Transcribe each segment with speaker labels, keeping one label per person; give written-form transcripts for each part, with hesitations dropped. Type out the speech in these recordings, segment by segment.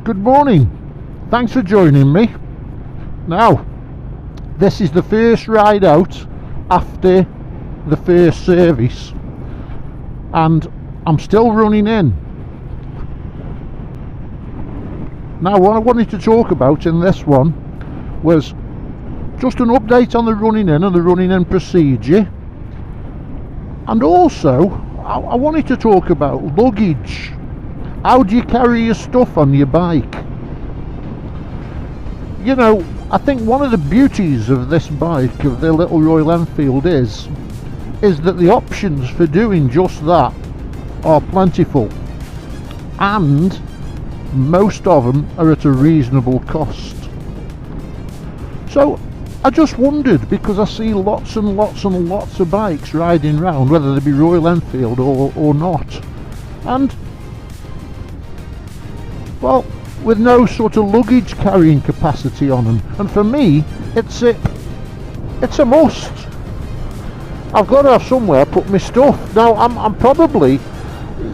Speaker 1: Good morning, thanks for joining me. Now, this is the first ride out after the first service, and I'm still running in. Now, what I wanted to talk about in this one was just an update on the running in and the running in procedure, and also I wanted to talk about luggage. How do you carry your stuff on your bike? You know, I think one of the beauties of this bike, of the little Royal Enfield, is that the options for doing just that are plentiful, and most of them are at a reasonable cost. So I just wondered, because I see lots and lots and lots of bikes riding round, whether they be Royal Enfield or not, and well, with no sort of luggage carrying capacity on them. And for me, it's a must. I've got to have somewhere to put my stuff. Now, I'm probably,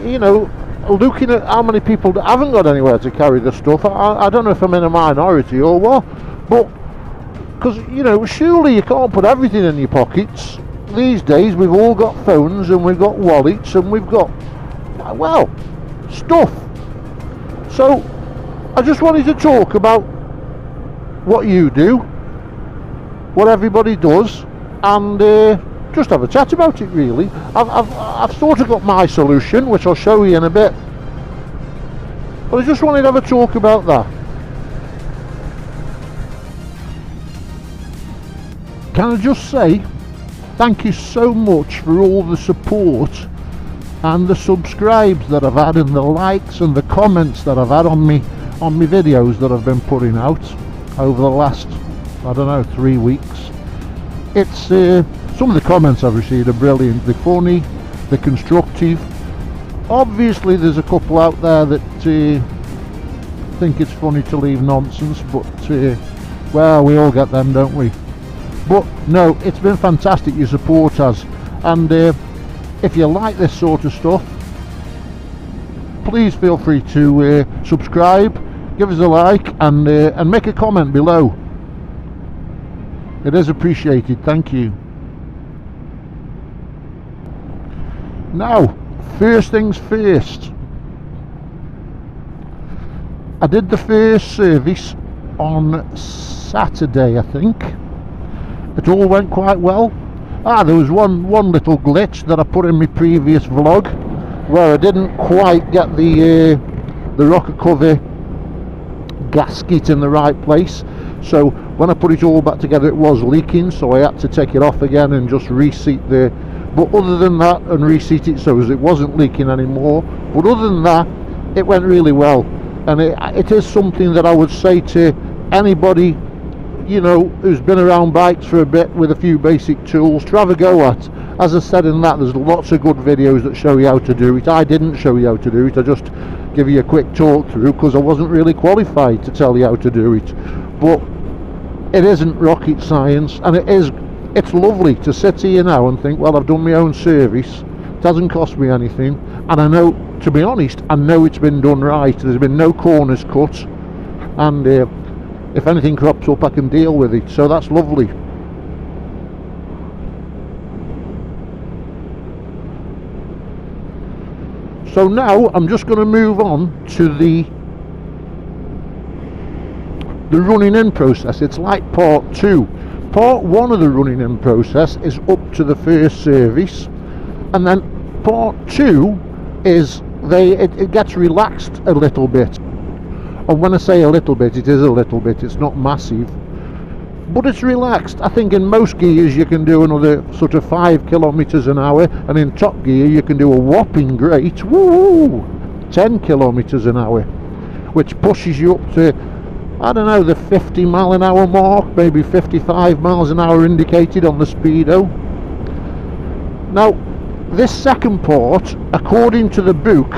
Speaker 1: you know, looking at how many people that haven't got anywhere to carry the stuff. I don't know if I'm in a minority or what, but because, you know, surely you can't put everything in your pockets. These days we've all got phones and we've got wallets and we've got, well, stuff. So I just wanted to talk about what you do, what everybody does, and just have a chat about it, really. I've sort of got my solution, which I'll show you in a bit, but I just wanted to have a talk about that. Can I just say thank you so much for all the support and the subscribes that I've had, and the likes and the comments that I've had on me videos that I've been putting out over the last, I don't know, 3 weeks. It's some of the comments I've received are brilliant. They're funny, they're constructive. Obviously there's a couple out there that think it's funny to leave nonsense, but well, we all get them, don't we? But no, it's been fantastic, your support has, and if you like this sort of stuff, please feel free to subscribe, give us a like, and make a comment below. It is appreciated, thank you. Now, first things first. I did the first service on Saturday, I think. It all went quite well. There was one little glitch that I put in my previous vlog, where I didn't quite get the rocker cover gasket in the right place. So when I put it all back together, it was leaking, so I had to take it off again and just reseat but other than that, and reseat it so as it wasn't leaking anymore. But other than that, it went really well, and it is something that I would say to anybody, you know, who's been around bikes for a bit with a few basic tools, to have a go at. As I said in that, there's lots of good videos that show you how to do it. I didn't show you how to do it, I just give you a quick talk through, because I wasn't really qualified to tell you how to do it. But it isn't rocket science, and it's lovely to sit here now and think, well, I've done my own service, it hasn't cost me anything, and I know, to be honest, I know it's been done right. There's been no corners cut, and if anything crops up, I can deal with it, so that's lovely. So now I'm just going to move on to the running in process. It's like part 2. Part 1 of the running in process is up to the first service, and then part 2 is it gets relaxed a little bit. And when I say a little bit, it is a little bit, it's not massive, but it's relaxed. I think in most gears you can do another sort of 5 kilometers an hour, and in top gear you can do a whopping great 10 kilometers an hour, which pushes you up to, I don't know, the 50 mile an hour mark, maybe 55 miles an hour indicated on the speedo. Now, this second part, according to the book,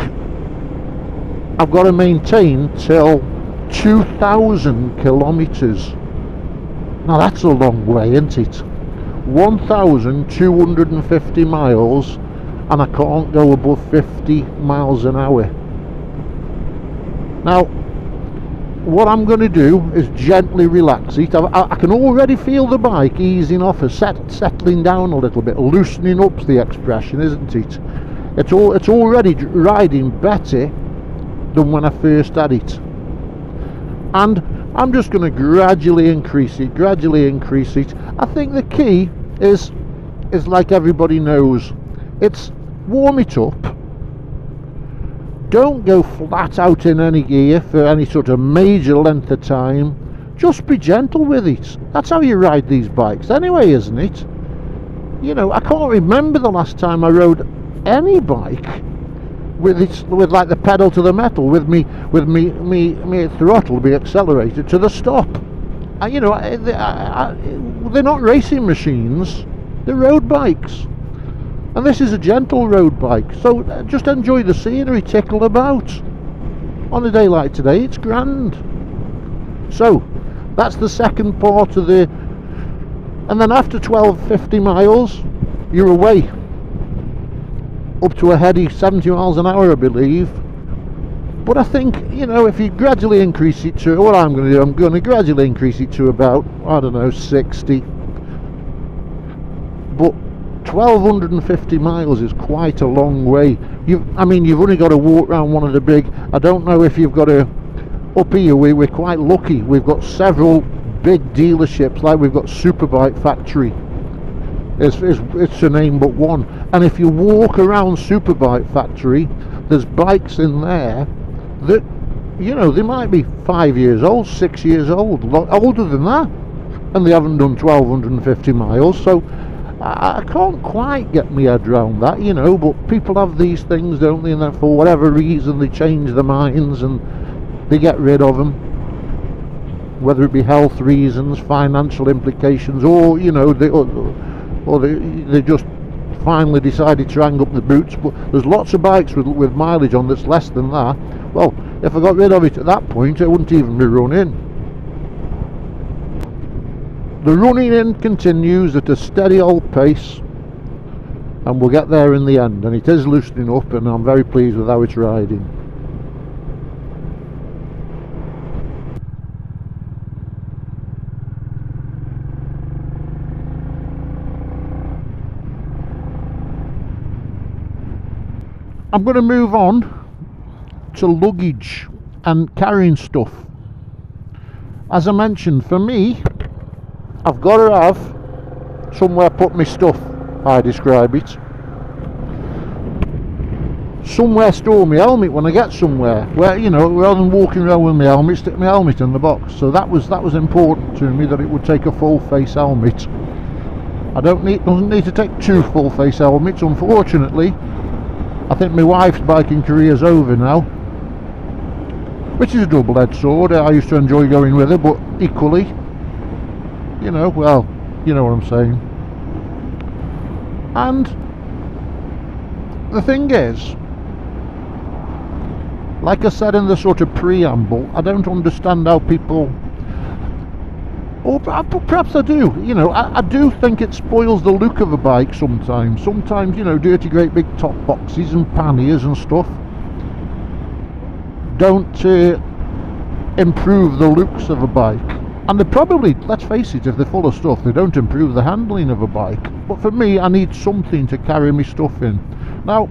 Speaker 1: I've got to maintain till 2,000 kilometers. Now that's a long way, isn't it? 1,250 miles, and I can't go above 50 miles an hour. Now, what I'm going to do is gently relax it. I can already feel the bike easing off, settling down a little bit, loosening up's the expression, isn't it? It's already riding better than when I first had it, and I'm just going to gradually increase it. I think the key is like everybody knows, it's warm it up. Don't go flat out in any gear for any sort of major length of time. Just be gentle with it. That's how you ride these bikes anyway, isn't it? You know, I can't remember the last time I rode any bike with like the pedal to the metal, with me throttle be accelerated to the stop. You know, they're not racing machines, they're road bikes. And this is a gentle road bike, so just enjoy the scenery, tickle about. On a day like today, it's grand. So, that's the second part of the... And then after 12-50 miles, you're away. Up to a heady 70 miles an hour, I believe. But I think, you know, if you gradually increase it to... What I'm going to do, I'm going to gradually increase it to about, I don't know, 60. But 1250 miles is quite a long way. You've only got to walk around one of the big... I don't know if you've got to... Up here, we're quite lucky. We've got several big dealerships, like we've got Superbike Factory. It's a name but one. And if you walk around Superbike Factory, there's bikes in there that, you know, they might be 5 years old, 6 years old, older than that, and they haven't done 1250 miles. So I can't quite get my head around that, you know, but people have these things, don't they, and then for whatever reason they change their minds and they get rid of them, whether it be health reasons, financial implications, or, you know, they just finally decided to hang up the boots. But there's lots of bikes with mileage on that's less than that. Well, if I got rid of it at that point, it wouldn't even be running. The running in continues at a steady old pace, and we'll get there in the end, and it is loosening up, and I'm very pleased with how it's riding. I'm going to move on to luggage and carrying stuff. As I mentioned, for me, I've got to have somewhere to put my stuff, I describe it. Somewhere store my helmet when I get somewhere, where, you know, rather than walking around with my helmet, stick my helmet in the box. So that was important to me, that it would take a full face helmet. Doesn't need to take two full face helmets, unfortunately. I think my wife's biking career's over now, which is a double-edged sword. I used to enjoy going with her, but equally, you know, well, you know what I'm saying. And the thing is, like I said in the sort of preamble, I don't understand how people, or perhaps I do, you know, I do think it spoils the look of a bike sometimes. Sometimes, you know, dirty great big top boxes and panniers and stuff don't improve the looks of a bike. And they probably, let's face it, if they're full of stuff, they don't improve the handling of a bike. But for me, I need something to carry my stuff in. Now,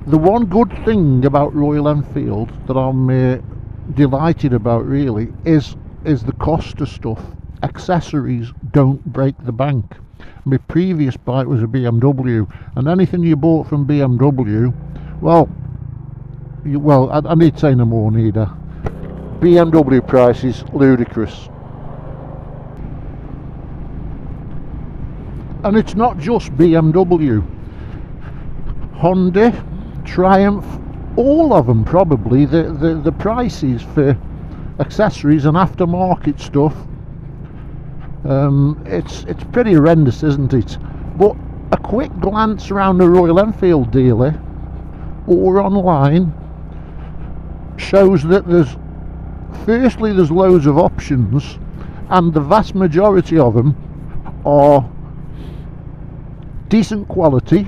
Speaker 1: the one good thing about Royal Enfield that I'm delighted about, really, is the cost of stuff. Accessories don't break the bank. My previous bike was a BMW, and anything you bought from BMW, well, I need to say no more, neither. BMW price is ludicrous. And it's not just BMW. Honda, Triumph, all of them probably, the prices for accessories and aftermarket stuff, it's pretty horrendous, isn't it? But a quick glance around a Royal Enfield dealer or online shows that there's loads of options, and the vast majority of them are decent quality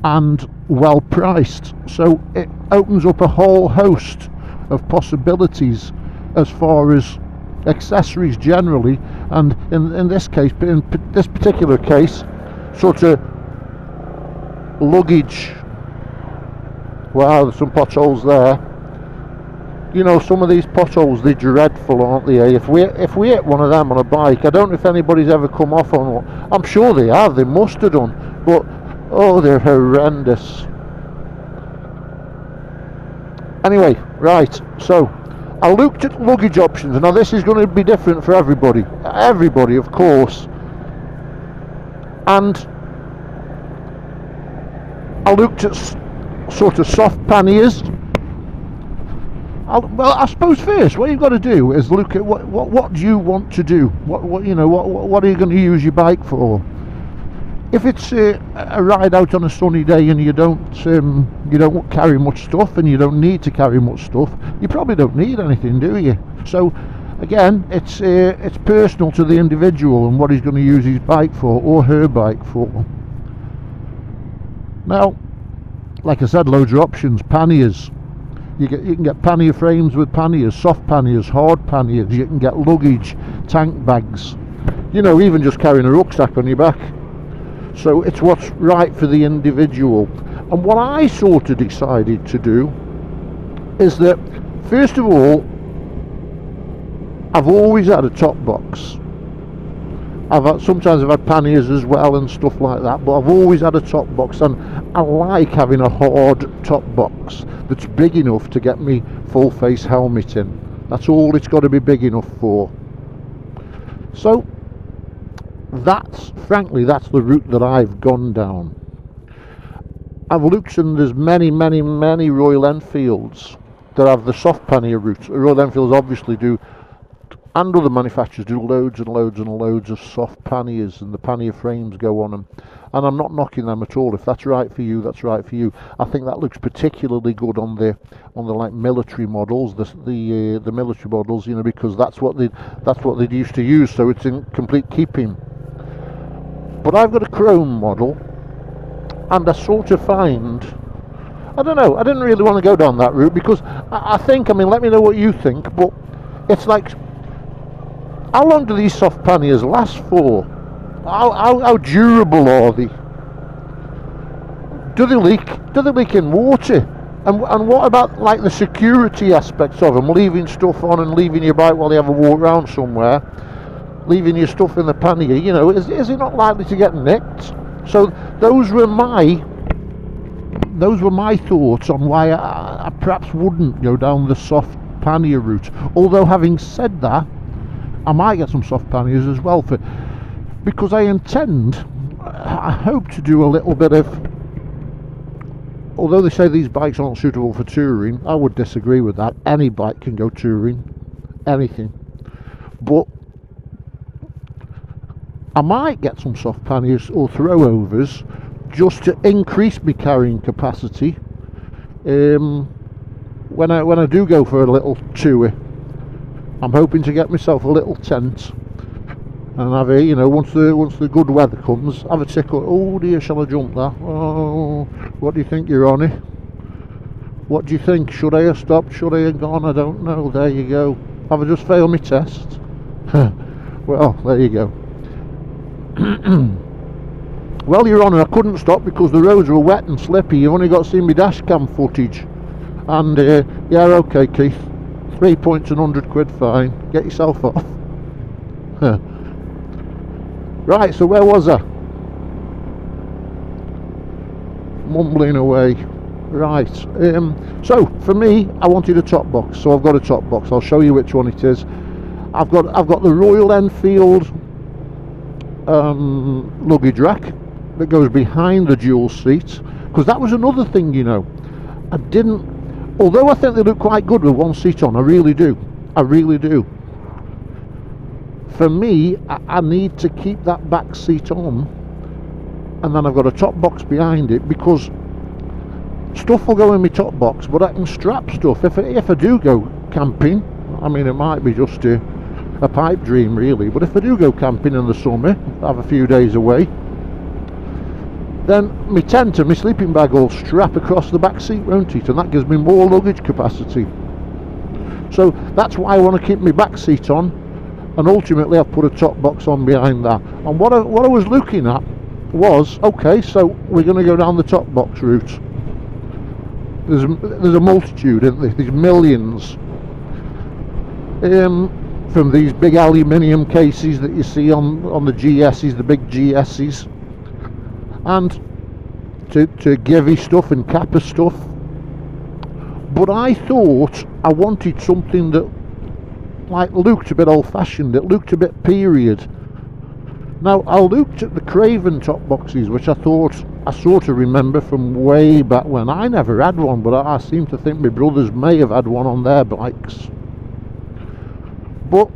Speaker 1: and well priced, so it opens up a whole host of possibilities as far as accessories generally, and in this case, in this particular case, sort of luggage. Wow, there's some potholes there. You know, some of these potholes, they're dreadful, aren't they? If we hit one of them on a bike, I don't know if anybody's ever come off on one. I'm sure they have, they must have done, but oh, they're horrendous. Anyway, right, so I looked at luggage options. Now this is going to be different for everybody, of course, and I looked at sort of soft panniers. Well, I suppose first what you've got to do is look at what do you want to do, what you know, what are you going to use your bike for. If it's a ride out on a sunny day and you don't carry much stuff, and you don't need to carry much stuff, you probably don't need anything, do you? So again, it's personal to the individual and what he's going to use his bike for, or her bike for. Now, like I said, loads of options. Panniers, you can get pannier frames with panniers, soft panniers, hard panniers. You can get luggage, tank bags, you know, even just carrying a rucksack on your back. So it's what's right for the individual. And what I sort of decided to do is that, first of all, I've always had a top box. Sometimes I've had panniers as well and stuff like that, but I've always had a top box, and I like having a hard top box that's big enough to get me full face helmet in. That's all it's got to be big enough for. So frankly, that's the route that I've gone down. I've looked, and there's many Royal Enfields that have the soft pannier route. Royal Enfields obviously do, and other manufacturers do, loads and loads of soft panniers, and the pannier frames go on them. And I'm not knocking them at all. If that's right for you, that's right for you. I think that looks particularly good on the like military models, the military models, you know, because that's what they used to use. So it's in complete keeping. But I've got a chrome model, and I sort of find, I don't know, I didn't really want to go down that route, because I think, I mean, let me know what you think, but it's like, how long do these soft panniers last for? How durable are they? Do they leak? Do they leak in water? And what about like the security aspects of them? Leaving stuff on and leaving your bike while you have a walk around somewhere, leaving your stuff in the pannier, you know, is it not likely to get nicked? So those were my thoughts on why I perhaps wouldn't go down the soft pannier route. Although, having said that, I might get some soft panniers as well, because I hope to do a little bit of, although they say these bikes aren't suitable for touring, I would disagree with that. Any bike can go touring, anything. But I might get some soft panniers or throwovers just to increase my carrying capacity when I do go for a little tour. I'm hoping to get myself a little tent and have a, you know, once the good weather comes, have a tickle. Oh dear, shall I jump that? Oh, what do you think, your honour? What do you think? Should I have stopped? Should I have gone? I don't know. There you go. Have I just failed my test? Well, there you go. Well, your honour, I couldn't stop because the roads were wet and slippy. You've only got to see my dash cam footage. And yeah, okay, Keith, 3 points and £100 fine. Get yourself off. Right, so where was I? Mumbling away. Right, so for me, I wanted a top box, so I've got a top box. I'll show you which one it is. I've got the Royal Enfield luggage rack that goes behind the dual seat, because that was another thing, you know. Although I think they look quite good with one seat on, I really do. For me, I need to keep that back seat on, and then I've got a top box behind it, because stuff will go in my top box, but I can strap stuff if I do go camping. I mean, it might be just a pipe dream really, but if I do go camping in the summer, have a few days away, then my tent and my sleeping bag will strap across the back seat, won't it? And that gives me more luggage capacity. So that's why I want to keep my back seat on, and ultimately I've put a top box on behind that. And what I was looking at was, okay, so we're going to go down the top box route. There's a multitude, isn't there? There's millions. From these big aluminium cases that you see on the GSs, the big GSs, and to Givy stuff and Kappa stuff. But I thought I wanted something that like looked a bit old-fashioned, it looked a bit period. Now I looked at the Craven top boxes, which I thought I sort of remember from way back when. I never had one, but I seem to think my brothers may have had one on their bikes. But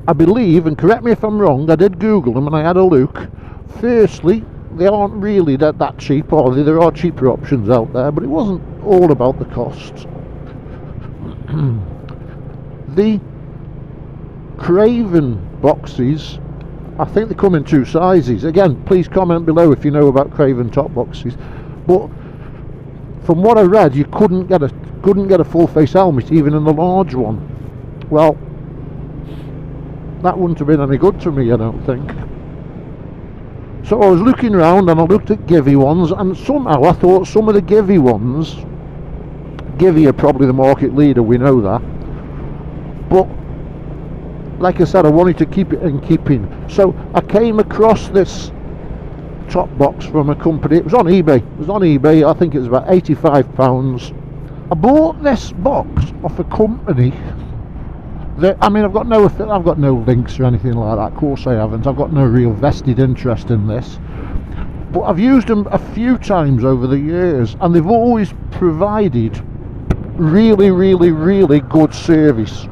Speaker 1: I believe, and correct me if I'm wrong, I did Google them and I had a look. Firstly, they aren't really that cheap, are they? There are cheaper options out there, but it wasn't all about the cost. The Craven boxes, I think they come in 2 sizes. Again, please comment below if you know about Craven top boxes. But from what I read, you couldn't get a full face helmet even in the large one. Well, that wouldn't have been any good to me, I don't think. So I was looking around and I looked at Givy ones, and somehow I thought some of the Givy ones, Givy are probably the market leader, we know that, but like I said, I wanted to keep it in keeping. So I came across this top box from a company. It was on eBay. I think it was about £85. I bought this box off a company that, I mean, I've got no links or anything like that. Of course I haven't. I've got no real vested interest in this, but I've used them a few times over the years, and they've always provided really, really, really good service.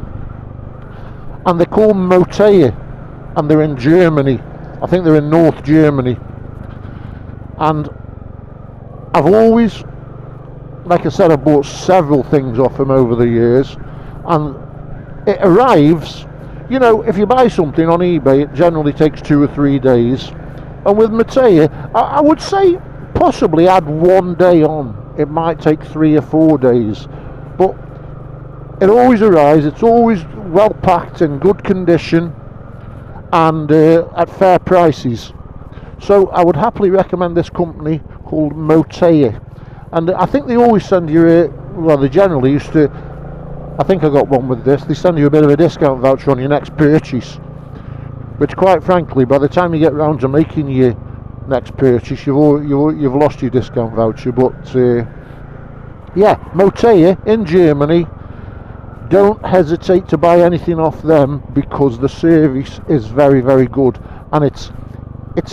Speaker 1: And they're called Mota, and they're in Germany. I think they're in North Germany. And I've always, like I said, I've bought several things off them over the years, and it arrives, you know, if you buy something on eBay, it generally takes 2 or 3 days. And with Mota, I would say possibly add 1 day on. It might take 3 or 4 days, but it always arrives. It's always well packed, in good condition, and at fair prices. So I would happily recommend this company called Mota. And I think they always send you well, they generally used to, I think I got one with this, they send you a bit of a discount voucher on your next purchase, which quite frankly, by the time you get round to making your next purchase, you've lost your discount voucher. But yeah, Mota in Germany. Don't hesitate to buy anything off them, because the service is very, very good, and it's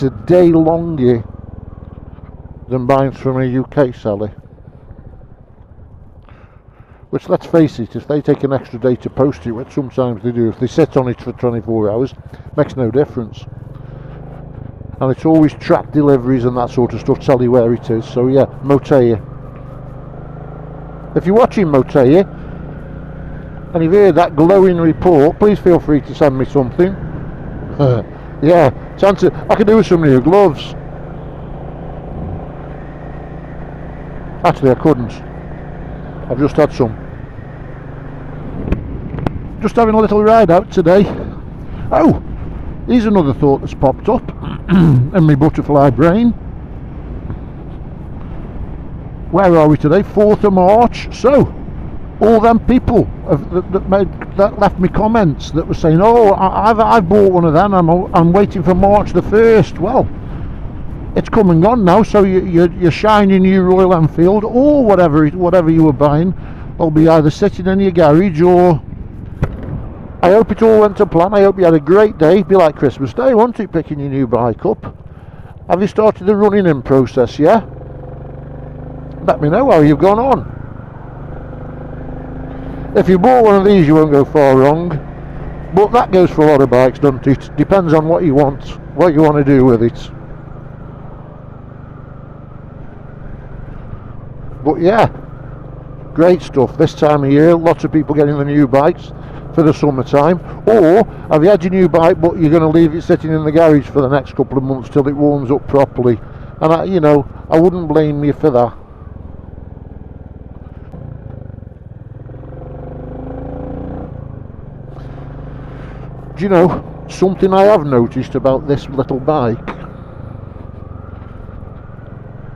Speaker 1: a day longer than buying from a UK seller. Which, let's face it, if they take an extra day to post it, which sometimes they do, if they sit on it for 24 hours, makes no difference. And it's always tracked deliveries and that sort of stuff, tell you where it is. So yeah, Mota. If you're watching Mota and you've heard that glowing report, please feel free to send me something. Yeah, I could do with some of your gloves. Actually, I couldn't. I've just had some. Just having a little ride out today. Oh, here's another thought that's popped up in my butterfly brain. Where are we today? 4th of March. So, all them people that left me comments that were saying, oh, I've bought one of them, I'm waiting for March the 1st. Well, it's come and gone now, so your shiny new Royal Enfield, or whatever you were buying, will be either sitting in your garage, or I hope it all went to plan. I hope you had a great day. It'd be like Christmas Day, won't it, picking your new bike up? Have you started the running in process, yeah? Let me know how you've gone on. If you bought one of these, you won't go far wrong, but that goes for a lot of bikes, doesn't it? Depends on what you want to do with it. But yeah, Great stuff. This time of year, lots of people getting the new bikes for the summertime. Or have you had your new bike but you're going to leave it sitting in the garage for the next couple of months till it warms up properly? And I wouldn't blame you for that. Do you know, something I have noticed about this little bike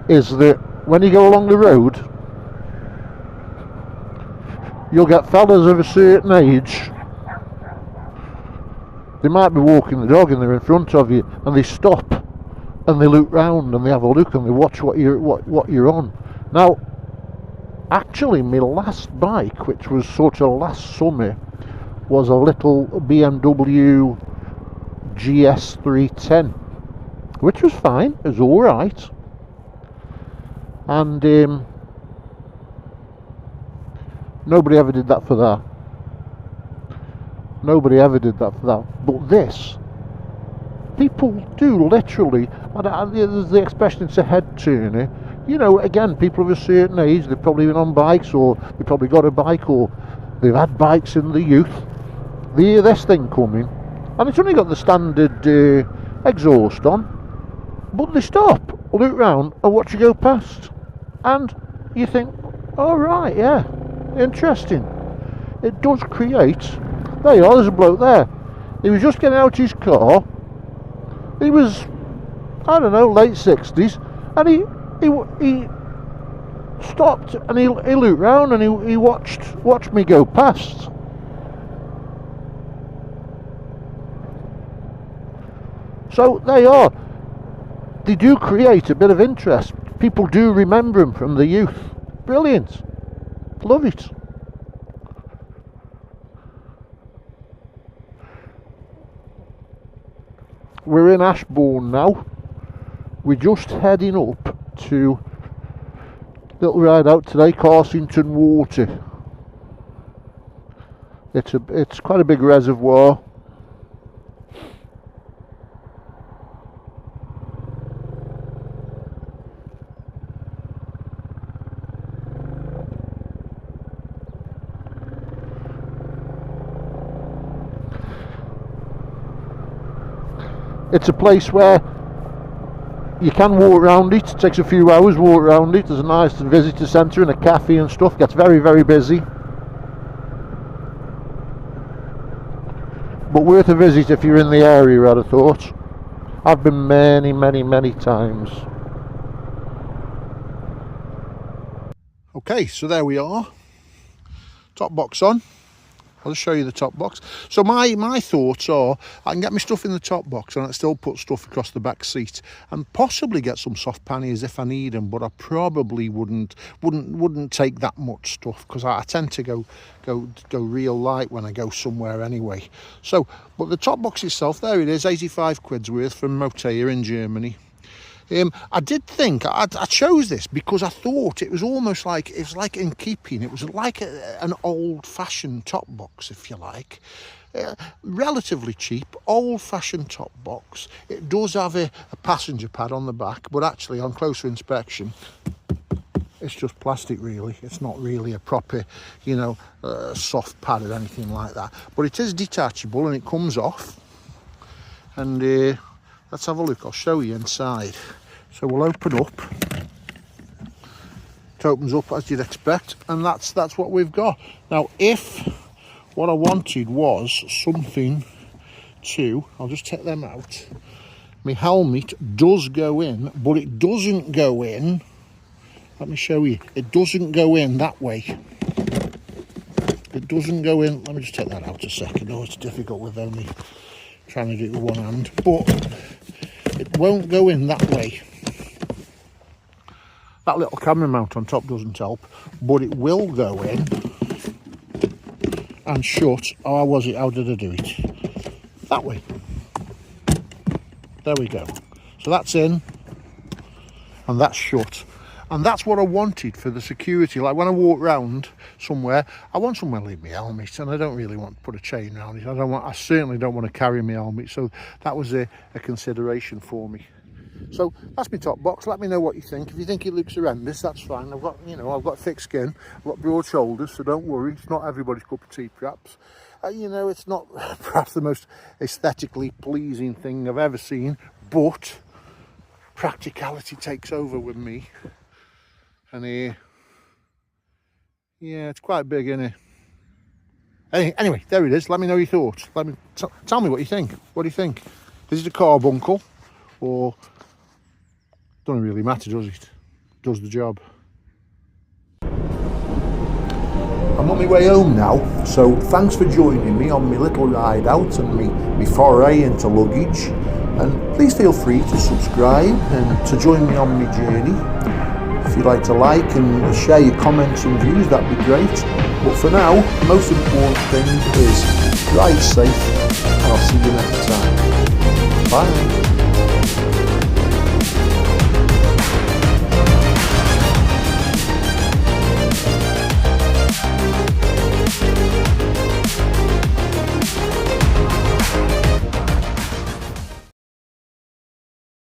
Speaker 1: is that when you go along the road, you'll get fellas of a certain age. They might be walking the dog and they're in front of you, and they stop and they look round and they have a look and they watch what you're on. Now, actually, my last bike, which was sort of last summer, was a little BMW GS310, which was fine. It was all right, and nobody ever did that for that. Nobody ever did that for that. But this, people do literally, and there's the expression, it's a head turner. You know, again, people of a certain age, they've probably been on bikes, or they've probably got a bike, or they've had bikes in the youth. They hear this thing coming, and it's only got the standard exhaust on, but they stop, look round, and watch you go past. And you think, oh right, yeah, interesting. It does create. There you are, there's a bloke there. He was just getting out his car. He was, I don't know, late 60s, and he stopped and he looked round and he watched me go past. So there you are. They do create a bit of interest. People do remember them from the youth. Brilliant. Love it. We're in Ashbourne now. We're just heading up to little ride out today, Carsington Water. It's quite a big reservoir. It's a place where you can walk around it. It takes a few hours walk around it. There's a nice visitor centre and a cafe and stuff. Gets very, very busy, but worth a visit if you're in the area, I'd have thought. I've been many, many, many times. Okay, so there we are. Top box on. I'll just show you the top box. So my thoughts are, I can get my stuff in the top box and I still put stuff across the back seat, and possibly get some soft panniers if I need them. But I probably wouldn't take that much stuff, because I tend to go real light when I go somewhere anyway. So, but the top box itself, there it is, 85 quid's worth from Mota in Germany. I did think I chose this because I thought it was almost like, it was like in keeping. It was like an old-fashioned top box, if you like. Relatively cheap, old-fashioned top box. It does have a passenger pad on the back, but actually on closer inspection, it's just plastic really. It's not really a proper, soft pad or anything like that. But it is detachable and it comes off. And let's have a look. I'll show you inside. So we'll open up. It opens up as you'd expect, and that's what we've got. Now, if what I wanted was something to, I'll just take them out. My helmet does go in, but it doesn't go in. Let me show you. It doesn't go in that way. It doesn't go in. Let me just take that out a second. Oh, it's difficult with only trying to do it with one hand, but it won't go in that way. That little camera mount on top doesn't help, but it will go in and shut. Oh, how was it? How did I do it? That way. There we go. So that's in and that's shut. And that's what I wanted for the security. Like when I walk round somewhere, I want somewhere to leave my helmet, and I don't really want to put a chain around it. I certainly don't want to carry my helmet. So that was a consideration for me. So that's my top box. Let me know what you think. If you think it looks horrendous, that's fine. I've got, you know, I've got thick skin, I've got broad shoulders, so don't worry. It's not everybody's cup of tea, perhaps. You know, it's not perhaps the most aesthetically pleasing thing I've ever seen, but practicality takes over with me. And here, yeah, it's quite big, isn't it? Anyway, there it is. Let me know your thoughts. Let me tell me what you think. What do you think? Is it a carbuncle, or doesn't really matter, does it? Does the job. I'm on my way home now, so thanks for joining me on my little ride out and me foray into luggage. And please feel free to subscribe and to join me on my journey. If you'd like to like and share your comments and views, that'd be great. But for now, the most important thing is ride safe, and I'll see you next time. Bye.